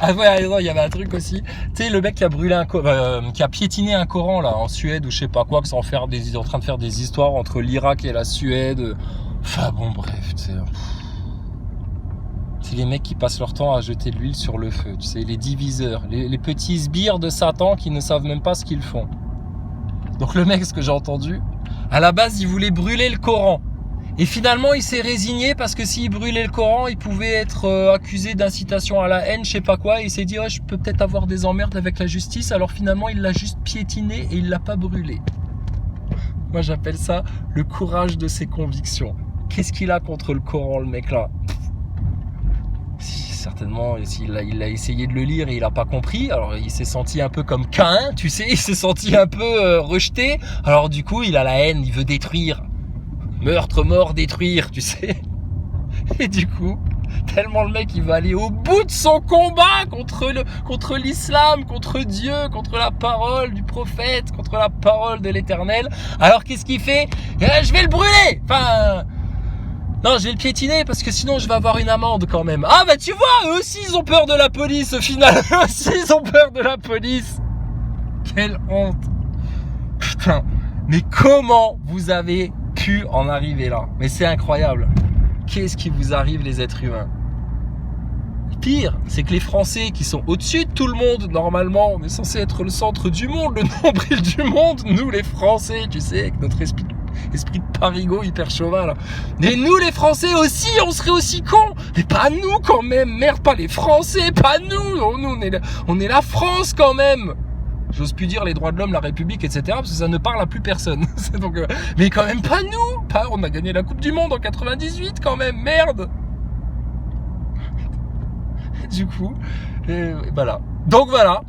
Ah ouais, non, il y avait un truc aussi. Tu sais, le mec qui a brûlé qui a piétiné un Coran là en Suède ou je sais pas quoi, qui sont en train de faire des histoires entre l'Irak et la Suède. Enfin bon, bref, tu sais. C'est les mecs qui passent leur temps à jeter de l'huile sur le feu, tu sais, les diviseurs, les petits sbires de Satan qui ne savent même pas ce qu'ils font. Donc le mec, ce que j'ai entendu, à la base, il voulait brûler le Coran. Et finalement, il s'est résigné parce que s'il brûlait le Coran, il pouvait être accusé d'incitation à la haine, je sais pas quoi. Et il s'est dit, oh, je peux peut-être avoir des emmerdes avec la justice. Alors finalement, il l'a juste piétiné et il l'a pas brûlé. Moi, j'appelle ça le courage de ses convictions. Qu'est-ce qu'il a contre le Coran, le mec là? Certainement, il a essayé de le lire et il n'a pas compris. Alors, il s'est senti un peu comme Caïn, tu sais. Il s'est senti un peu rejeté. Alors, du coup, il a la haine, il veut détruire. Meurtre, mort, détruire, tu sais. Et du coup, tellement le mec, il va aller au bout de son combat contre l'islam, contre Dieu, contre la parole du prophète, contre la parole de l'Éternel. Alors, qu'est-ce qu'il fait? Je vais le brûler. Enfin... Non, je vais le piétiner parce que sinon je vais avoir une amende quand même. Ah bah tu vois, eux aussi ils ont peur de la police au final. Eux aussi ils ont peur de la police. Quelle honte. Putain, mais comment vous avez pu en arriver là? Mais c'est incroyable. Qu'est-ce qui vous arrive les êtres humains? Pire, c'est que les Français qui sont au-dessus de tout le monde, normalement, on est censé être le centre du monde, le nombril du monde. Nous les Français, tu sais, avec notre esprit de parigot hyper chauvin là. Mais nous les Français aussi, on serait aussi cons. Mais pas nous quand même, merde, pas les Français, pas nous. Nous on est la France quand même. J'ose plus dire les droits de l'homme, la République, etc. parce que ça ne parle à plus personne. Donc, mais quand même pas nous. On a gagné la Coupe du Monde en 98 quand même, merde. Du coup, voilà. Donc voilà.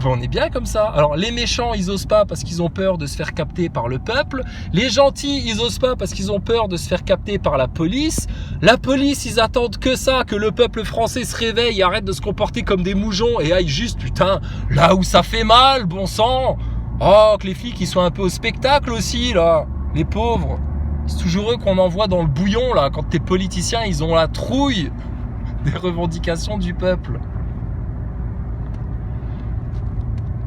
On est bien comme ça. Alors les méchants, ils osent pas parce qu'ils ont peur de se faire capter par le peuple. Les gentils, ils osent pas parce qu'ils ont peur de se faire capter par la police. La police, ils attendent que ça, que le peuple français se réveille et arrête de se comporter comme des moujons et aille juste, putain, là où ça fait mal, bon sang. Oh, que les flics, ils soient un peu au spectacle aussi, là. Les pauvres. C'est toujours eux qu'on envoie dans le bouillon, là, quand tes politiciens, ils ont la trouille des revendications du peuple.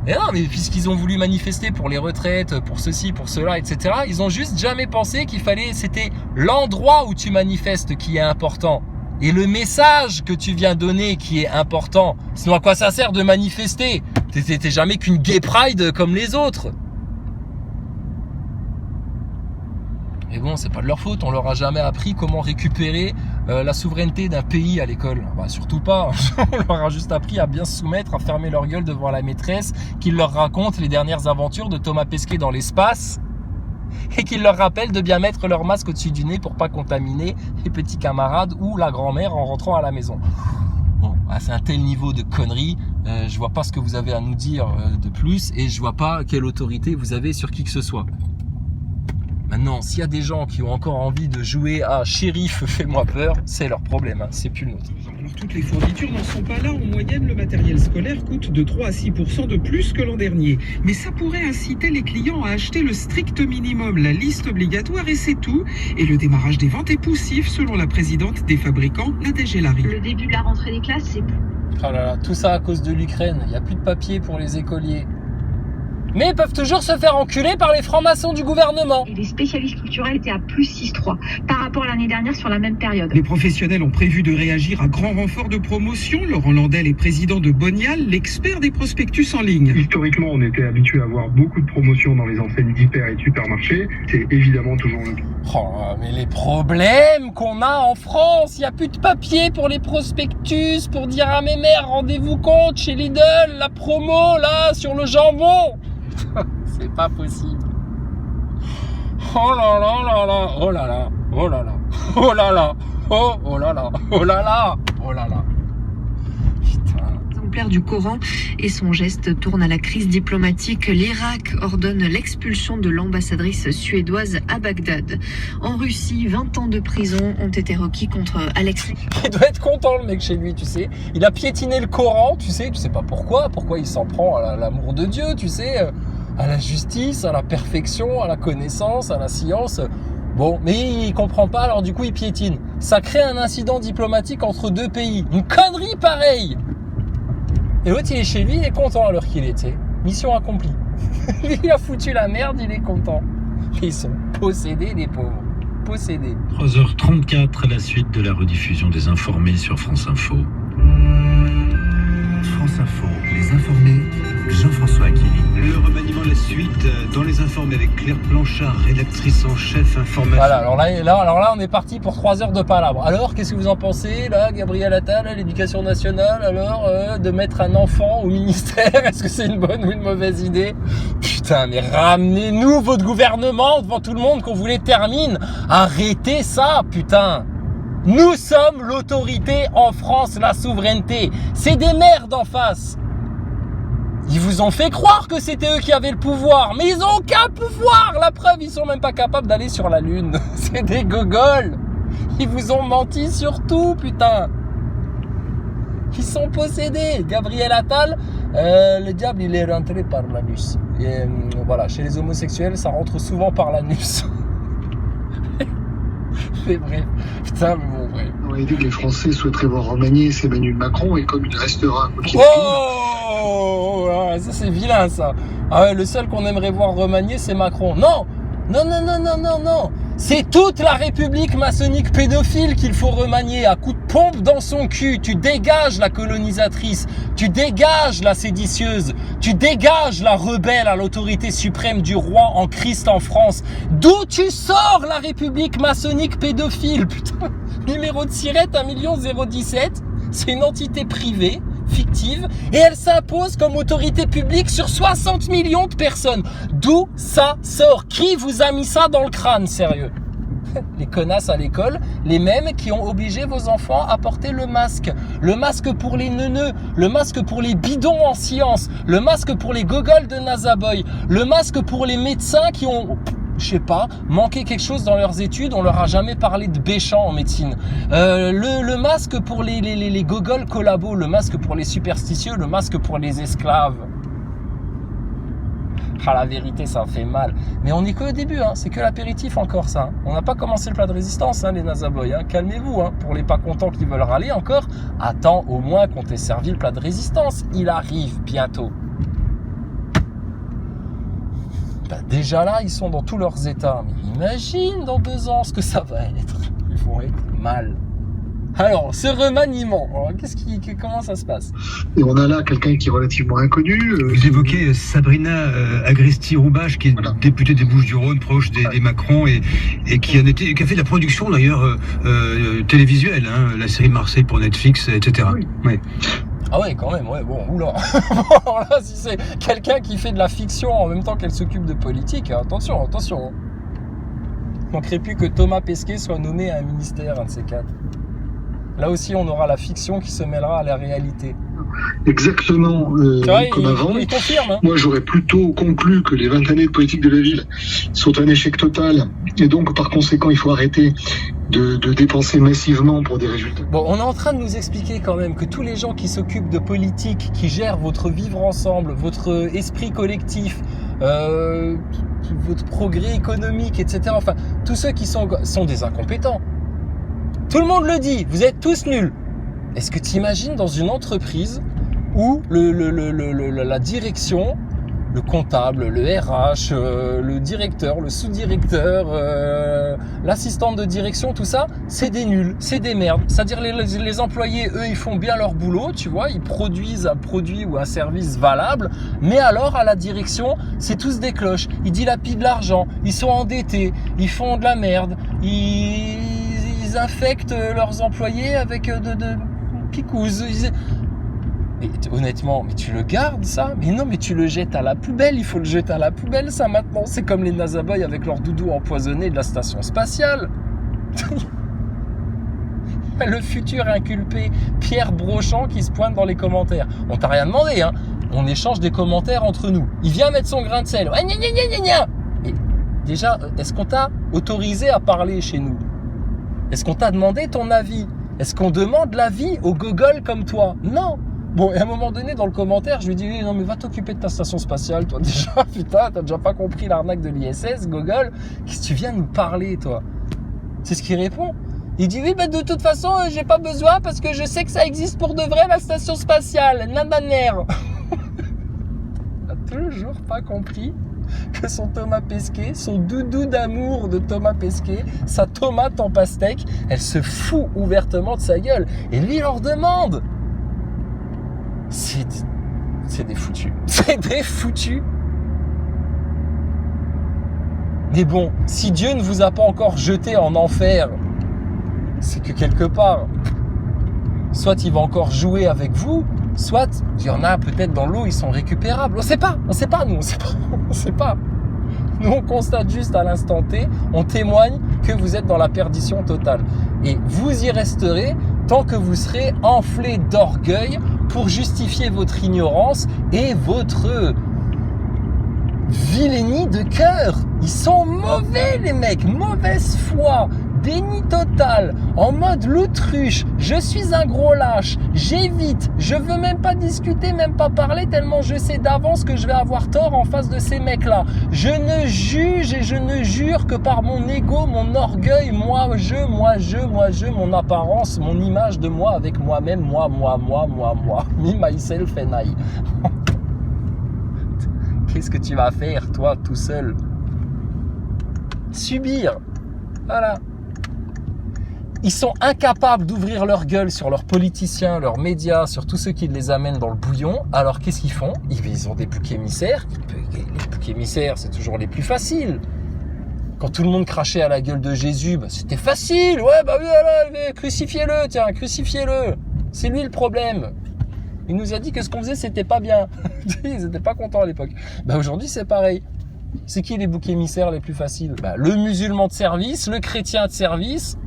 Et non, mais puisqu'ils ont voulu manifester pour les retraites, pour ceci, pour cela, etc., ils ont juste jamais pensé c'était l'endroit où tu manifestes qui est important. Et le message que tu viens donner qui est important. Sinon, à quoi ça sert de manifester? T'es jamais qu'une gay pride comme les autres. Mais bon, c'est pas de leur faute, on leur a jamais appris comment récupérer la souveraineté d'un pays à l'école. Bah, surtout pas, on leur a juste appris à bien se soumettre, à fermer leur gueule devant la maîtresse, qui leur raconte les dernières aventures de Thomas Pesquet dans l'espace, et qui leur rappelle de bien mettre leur masque au-dessus du nez pour pas contaminer les petits camarades ou la grand-mère en rentrant à la maison. Bon, c'est un tel niveau de conneries, je vois pas ce que vous avez à nous dire de plus, et je vois pas quelle autorité vous avez sur qui que ce soit. Maintenant, s'il y a des gens qui ont encore envie de jouer à shérif, fais-moi peur, c'est leur problème, hein, c'est plus le nôtre. Alors, toutes les fournitures n'en sont pas là. En moyenne, le matériel scolaire coûte de 3 à 6% de plus que l'an dernier. Mais ça pourrait inciter les clients à acheter le strict minimum, la liste obligatoire, et c'est tout. Et le démarrage des ventes est poussif, selon la présidente des fabricants, Nadège Larry. Le début de la rentrée des classes, c'est... Oh là là, tout ça à cause de l'Ukraine, il n'y a plus de papier pour les écoliers. Mais ils peuvent toujours se faire enculer par les francs-maçons du gouvernement. Et les spécialistes culturels étaient à plus 6,3 par rapport à l'année dernière sur la même période. Les professionnels ont prévu de réagir à grand renfort de promotion. Laurent Landel est président de Bonial, l'expert des prospectus en ligne. Historiquement, on était habitué à avoir beaucoup de promotions dans les enseignes d'hyper et de supermarchés. C'est évidemment toujours le cas. Oh, mais les problèmes qu'on a en France, il n'y a plus de papier pour les prospectus, pour dire à mes mères, rendez-vous compte chez Lidl, la promo là sur le jambon. C'est pas possible. Oh là là là là, oh là là, oh là là, oh là là, oh là là, oh là là, oh là là. Exemplaire du Coran et son geste tourne à la crise diplomatique. L'Irak ordonne l'expulsion de l'ambassadrice suédoise à Bagdad. En Russie, 20 ans de prison ont été requis contre Alexei. Il doit être content le mec chez lui, tu sais. Il a piétiné le Coran, tu sais pas pourquoi il s'en prend à l'amour de Dieu, tu sais, à la justice, à la perfection, à la connaissance, à la science. Bon, mais il comprend pas, alors du coup il piétine. Ça crée un incident diplomatique entre deux pays. Une connerie pareille. Et l'autre, il est chez lui, il est content à l'heure qu'il est, tu sais. Mission accomplie. Il a foutu la merde, il est content. Ils sont possédés, les pauvres. Possédés. 3h34, la suite de la rediffusion des informés sur France Info. France Info, les informés, Jean-François Aquili. Le remaniement, la suite dans les informés avec Claire Blanchard, rédactrice en chef information. Voilà, alors là, on est parti pour 3 heures de palabre. Alors, qu'est-ce que vous en pensez, là, Gabriel Attal, à l'Éducation nationale, alors, de mettre un enfant au ministère, est-ce que c'est une bonne ou une mauvaise idée? Putain, mais ramenez-nous votre gouvernement devant tout le monde qu'on vous les termine. Arrêtez ça, putain. Nous sommes l'autorité en France, la souveraineté. C'est des merdes en face. Ils vous ont fait croire que c'était eux qui avaient le pouvoir, mais ils ont aucun pouvoir. La preuve, ils sont même pas capables d'aller sur la Lune. C'est des gogoles. Ils vous ont menti sur tout, putain. Ils sont possédés. Gabriel Attal, le diable, il est rentré par l'anus. Et voilà, chez les homosexuels, ça rentre souvent par l'anus. Mais bref, putain, mais bon, bref. On a dit que les Français souhaiteraient voir remanier, c'est Emmanuel Macron, et comme il restera quoi qu'il Oh, ça c'est vilain ça. Ah ouais, le seul qu'on aimerait voir remanier, c'est Macron. Non, non, non, non, non, non, non. C'est toute la République maçonnique pédophile qu'il faut remanier à coups de pompe dans son cul. Tu dégages la colonisatrice, tu dégages la séditieuse, tu dégages la rebelle à l'autorité suprême du roi en Christ en France. D'où tu sors la République maçonnique pédophile? Putain, numéro de sirette 1 017, c'est une entité privée, fictive, et elle s'impose comme autorité publique sur 60 millions de personnes. D'où ça sort? Qui vous a mis ça dans le crâne, sérieux? Les connasses à l'école, les mêmes qui ont obligé vos enfants à porter le masque. Le masque pour les neuneux, le masque pour les bidons en sciences, le masque pour les gogoles de Nazaboy, le masque pour les médecins qui ont... je sais pas, manqué quelque chose dans leurs études, on leur a jamais parlé de Béchamp en médecine. Le masque pour les gogoles collabos, le masque pour les superstitieux, le masque pour les esclaves. Ah, la vérité, ça fait mal. Mais on n'est qu'au début, hein. C'est que l'apéritif encore, ça. Hein. On n'a pas commencé le plat de résistance, hein, les Nazaboy. Hein. Calmez-vous, hein. Pour les pas contents qui veulent râler encore, attends au moins qu'on t'ait servi le plat de résistance. Il arrive bientôt. Bah, déjà là, ils sont dans tous leurs états. Mais imagine dans 2 ans ce que ça va être. Ils vont être mal. Alors, ce remaniement, alors, comment ça se passe? Et on a là quelqu'un qui est relativement inconnu. Vous évoquez Sabrina Agresti-Roubache, qui est députée des Bouches-du-Rhône, proche des Macron, et qui a fait de la production d'ailleurs télévisuelle, hein, la série Marseille pour Netflix, etc. Oui. Ouais. Ah ouais, quand même, ouais, bon, oula. Bon, là, si c'est quelqu'un qui fait de la fiction en même temps qu'elle s'occupe de politique, attention, attention. Il manquerait plus que Thomas Pesquet soit nommé à un ministère, un de ces 4. Là aussi, on aura la fiction qui se mêlera à la réalité. Exactement, comme avant. Il confirme. Hein. Moi, j'aurais plutôt conclu que les 20 années de politique de la ville sont un échec total. Et donc, par conséquent, il faut arrêter de dépenser massivement pour des résultats. Bon, on est en train de nous expliquer quand même que tous les gens qui s'occupent de politique, qui gèrent votre vivre ensemble, votre esprit collectif, votre progrès économique, etc. Enfin, tous ceux qui sont des incompétents. Tout le monde le dit, vous êtes tous nuls. Est-ce que tu imagines dans une entreprise où la direction, le comptable, le RH, le directeur, le sous-directeur, l'assistante de direction, tout ça, c'est des nuls, c'est des merdes. C'est-à-dire les employés, eux, ils font bien leur boulot, tu vois, ils produisent un produit ou un service valable, mais alors à la direction, c'est tous des cloches. Ils dilapident l'argent, ils sont endettés, ils font de la merde, ils infectent leurs employés avec de picouses. Mais honnêtement, mais tu le gardes ça? Mais non, mais tu le jettes à la poubelle, il faut le jeter à la poubelle ça maintenant. C'est comme les Nazaboy avec leur doudou empoisonné de la station spatiale. Le futur inculpé Pierre Brochant qui se pointe dans les commentaires. On t'a rien demandé, hein. On échange des commentaires entre nous. Il vient mettre son grain de sel. Ouais, gna, gna, gna, gna, gna. Mais déjà, est-ce qu'on t'a autorisé à parler chez nous? Est-ce qu'on t'a demandé ton avis? Est-ce qu'on demande l'avis aux gogoles comme toi? Non. Bon, et à un moment donné, dans le commentaire, je lui dis « Non, mais va t'occuper de ta station spatiale, toi, déjà. Putain, t'as déjà pas compris l'arnaque de l'ISS, gogol. Qu'est-ce que tu viens nous parler, toi ?» C'est ce qu'il répond. Il dit oui, de toute façon, j'ai pas besoin parce que je sais que ça existe pour de vrai, la station spatiale. Nananer. T'as toujours pas compris que son Thomas Pesquet, son doudou d'amour de Thomas Pesquet, sa tomate en pastèque, elle se fout ouvertement de sa gueule. Et lui, il leur demande. C'est des foutus. C'est des foutus. Mais bon, si Dieu ne vous a pas encore jeté en enfer, c'est que quelque part, soit il va encore jouer avec vous, soit il y en a peut-être dans l'eau, ils sont récupérables. On sait pas, nous, on sait pas. Nous, on constate juste à l'instant T, on témoigne que vous êtes dans la perdition totale. Et vous y resterez tant que vous serez enflé d'orgueil pour justifier votre ignorance et votre vilainie de cœur. Ils sont mauvais, les mecs, mauvaise foi, déni total, en mode l'autruche, je suis un gros lâche, j'évite, je veux même pas discuter, même pas parler, tellement je sais d'avance que je vais avoir tort en face de ces mecs-là. Je ne juge et je ne jure que par mon ego, mon orgueil, moi, mon apparence, mon image de moi avec moi-même, moi, me, myself and I. Qu'est-ce que tu vas faire, toi, tout seul? Subir. Voilà. Ils sont incapables d'ouvrir leur gueule sur leurs politiciens, leurs médias, sur tous ceux qui les amènent dans le bouillon. Alors, qu'est-ce qu'ils font? Ils ont des boucs émissaires. Les boucs émissaires, c'est toujours les plus faciles. Quand tout le monde crachait à la gueule de Jésus, c'était facile. Ouais, oui, allez, crucifiez-le, tiens, crucifiez-le. C'est lui le problème. Il nous a dit que ce qu'on faisait, c'était pas bien. Ils n'étaient pas contents à l'époque. Aujourd'hui, c'est pareil. C'est qui les boucs émissaires les plus faciles? Le musulman de service, le chrétien de service,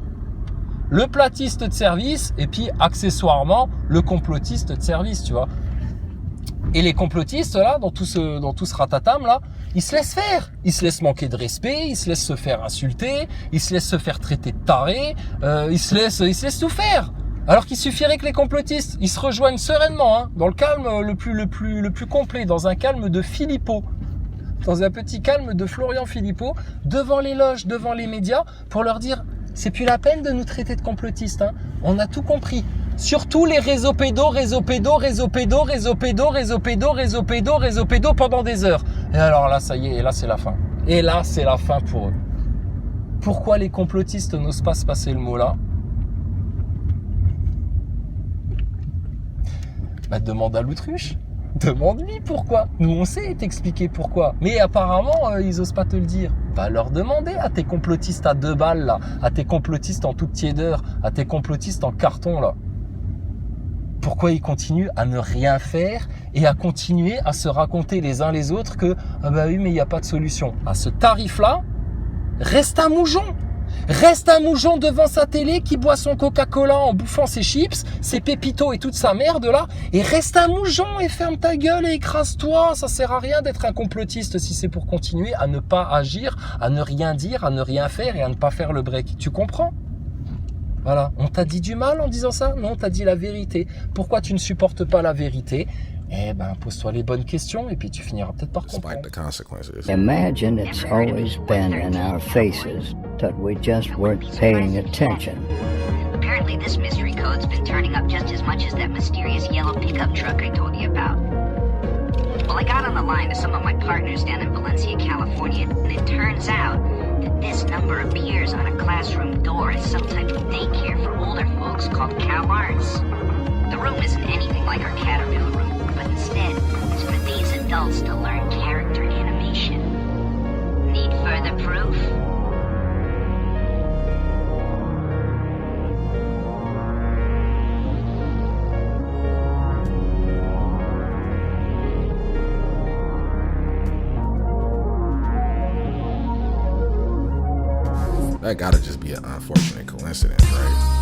le platiste de service, et puis accessoirement, le complotiste de service, tu vois. Et les complotistes, là, dans tout ce ratatam, là, ils se laissent faire. Ils se laissent manquer de respect, ils se laissent se faire insulter, ils se laissent se faire traiter de tarés, ils se laissent tout faire. Alors qu'il suffirait que les complotistes, ils se rejoignent sereinement, dans le calme le plus complet, dans un calme de Philippot, dans un petit calme de Florian Philippot, devant les loges, devant les médias, pour leur dire, c'est plus la peine de nous traiter de complotistes, on a tout compris. Surtout les réseaux pédos pendant des heures. Et alors là, ça y est, et là c'est la fin. Et là, c'est la fin pour eux. Pourquoi les complotistes n'osent pas se passer le mot là? Demande à l'autruche. Demande-lui pourquoi. Nous, on sait t'expliquer pourquoi. Mais apparemment, ils osent pas te le dire. Va leur demander à tes complotistes à 2 balles, là. À tes complotistes en toute tiédeur. À tes complotistes en carton, là. Pourquoi ils continuent à ne rien faire et à continuer à se raconter les uns les autres que « Ah bah oui, mais il n'y a pas de solution. » À ce tarif-là, reste un moujon. Reste un moujon devant sa télé qui boit son Coca-Cola en bouffant ses chips, ses pépitos et toute sa merde là, et reste un moujon et ferme ta gueule et écrase-toi. Ça sert à rien d'être un complotiste si c'est pour continuer à ne pas agir, à ne rien dire, à ne rien faire et à ne pas faire le break. Tu comprends? Voilà. On t'a dit du mal en disant ça? Non, t'as dit la vérité. Pourquoi tu ne supportes pas la vérité? Eh ben, pose-toi les bonnes questions et puis tu finiras peut-être par comprendre. Imagine it's always been in our faces, that we just weren't paying attention. Apparently this mystery code's been turning up just as much as that mysterious yellow pickup truck I told you about. Well, I got on the line to some of my partners down in Valencia, California, and it turns out that this number appears on a classroom door as some type of daycare for older folks called CalArts. The room isn't anything like our Caterpillar room, but instead, it's for these adults to learn character animation. Need further proof? That gotta just be an unfortunate coincidence, right?